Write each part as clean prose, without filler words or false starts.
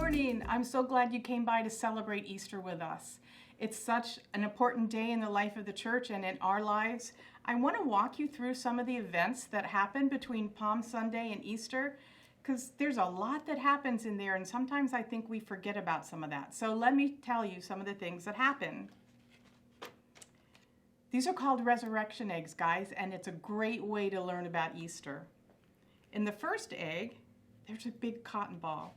morning. I'm so glad you came by to celebrate Easter with us. It's such an important day in the life of the church and in our lives. I want to walk you through some of the events that happen between Palm Sunday and Easter, because there's a lot that happens in there, and sometimes I think we forget about some of that. So let me tell you some of the things that happen. These are called resurrection eggs, guys, and it's a great way to learn about Easter. In the first egg, there's a big cotton ball.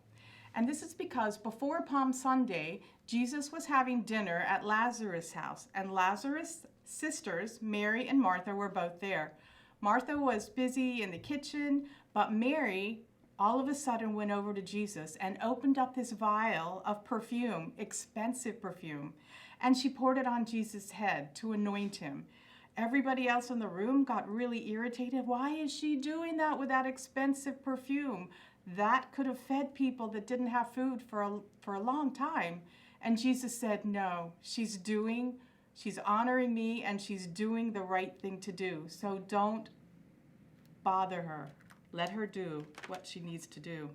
And this is because before Palm Sunday, Jesus was having dinner at Lazarus' house, and Lazarus' sisters, Mary and Martha, were both there. Martha was busy in the kitchen, but Mary all of a sudden went over to Jesus and opened up this vial of perfume, expensive perfume, and she poured it on Jesus' head to anoint him. Everybody else in the room got really irritated. Why is she doing that with that expensive perfume? That could have fed people that didn't have food for a long time. And Jesus said, no, she's honoring me, and she's doing the right thing to do. So don't bother her. Let her do what she needs to do.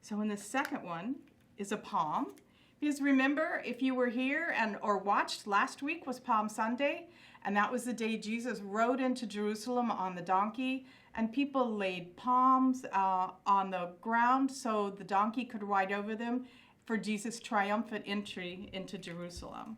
So in the second one is a palm. Because remember, if you were here or watched, last week was Palm Sunday, and that was the day Jesus rode into Jerusalem on the donkey, and people laid palms on the ground so the donkey could ride over them for Jesus' triumphant entry into Jerusalem.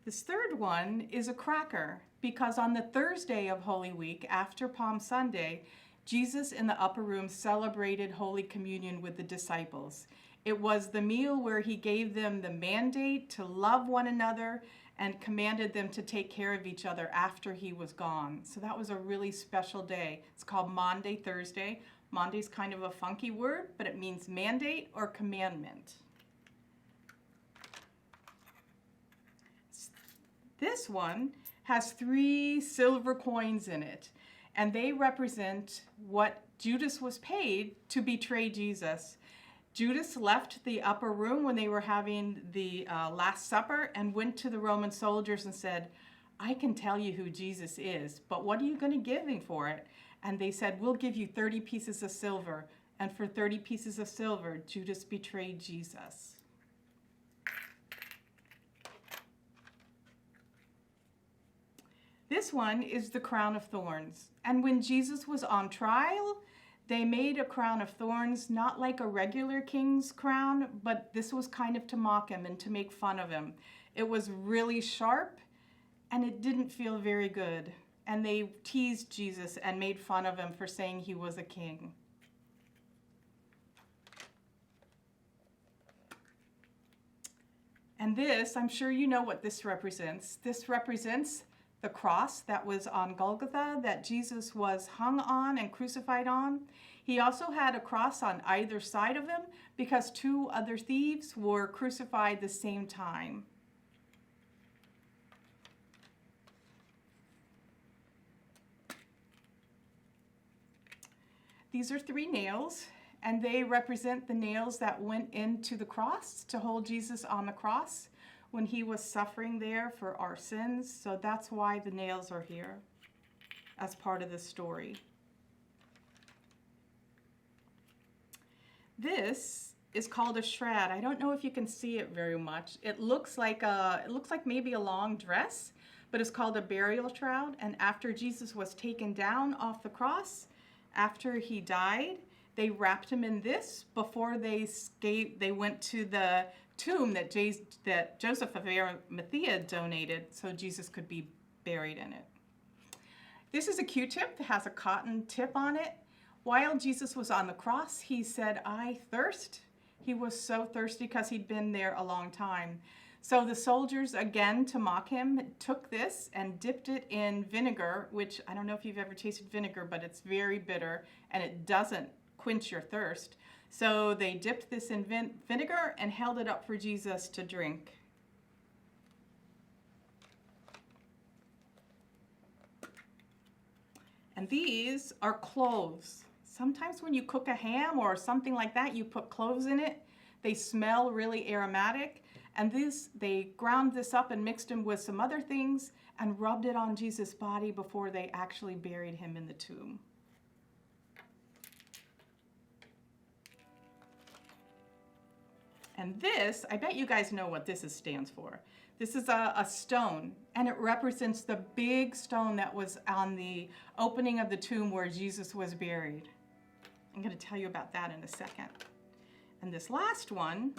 This third one is a cracker, because on the Thursday of Holy Week, after Palm Sunday, Jesus in the upper room celebrated Holy Communion with the disciples. It was the meal where he gave them the mandate to love one another and commanded them to take care of each other after he was gone. So that was a really special day. It's called Maundy Thursday. Maundy's kind of a funky word, but it means mandate or commandment. This one has 3 silver coins in it, and they represent what Judas was paid to betray Jesus. Judas left the upper room when they were having the Last Supper and went to the Roman soldiers and said, I can tell you who Jesus is, but what are you going to give me for it? And they said, we'll give you 30 pieces of silver. And for 30 pieces of silver, Judas betrayed Jesus. This one is the crown of thorns. And when Jesus was on trial, they made a crown of thorns, not like a regular king's crown, but this was kind of to mock him and to make fun of him. It was really sharp, and it didn't feel very good. And they teased Jesus and made fun of him for saying he was a king. And this, I'm sure you know what this represents. This represents the cross that was on Golgotha that Jesus was hung on and crucified on. He also had a cross on either side of him because 2 other thieves were crucified the same time. These are 3 nails, and they represent the nails that went into the cross to hold Jesus on the cross when he was suffering there for our sins. So that's why the nails are here as part of the story. This is called a shroud. I don't know if you can see it very much. It looks like maybe a long dress, but it's called a burial shroud. And after Jesus was taken down off the cross, after he died, they wrapped him in this before they went to the tomb that Joseph of Arimathea donated so Jesus could be buried in it. This is a Q-tip that has a cotton tip on it. While Jesus was on the cross, he said, I thirst. He was so thirsty because he'd been there a long time. So the soldiers, again, to mock him, took this and dipped it in vinegar, which I don't know if you've ever tasted vinegar, but it's very bitter and it doesn't quench your thirst. So they dipped this in vinegar and held it up for Jesus to drink. And these are cloves. Sometimes when you cook a ham or something like that, you put cloves in it. They smell really aromatic. And they ground this up and mixed them with some other things and rubbed it on Jesus' body before they actually buried him in the tomb. And this, I bet you guys know what this stands for. This is a stone, and it represents the big stone that was on the opening of the tomb where Jesus was buried. I'm going to tell you about that in a second. And this last one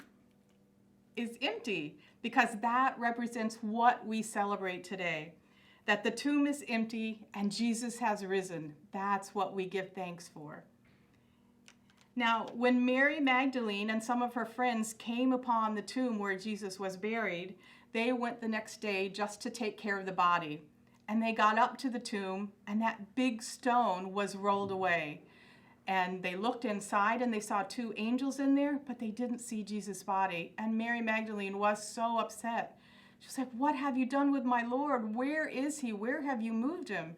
is empty, because that represents what we celebrate today. That the tomb is empty and Jesus has risen. That's what we give thanks for. Now, when Mary Magdalene and some of her friends came upon the tomb where Jesus was buried, they went the next day just to take care of the body. And they got up to the tomb, and that big stone was rolled away. And they looked inside, and they saw two angels in there, but they didn't see Jesus' body. And Mary Magdalene was so upset. She was like, "What have you done with my Lord? Where is he? Where have you moved him?"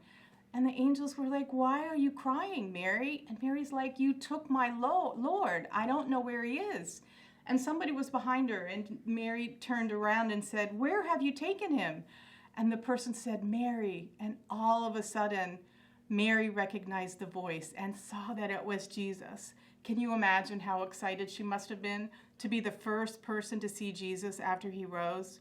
And the angels were like, "Why are you crying, Mary?" And Mary's like, "You took my Lord. I don't know where he is." And somebody was behind her, and Mary turned around and said, "Where have you taken him?" And the person said, "Mary." And all of a sudden, Mary recognized the voice and saw that it was Jesus. Can you imagine how excited she must have been to be the first person to see Jesus after he rose?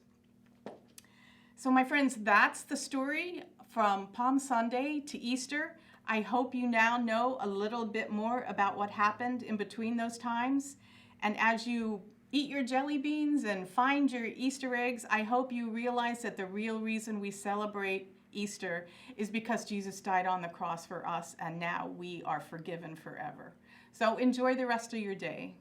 So my friends, that's the story from Palm Sunday to Easter. I hope you now know a little bit more about what happened in between those times. And as you eat your jelly beans and find your Easter eggs, I hope you realize that the real reason we celebrate Easter is because Jesus died on the cross for us, and now we are forgiven forever. So enjoy the rest of your day.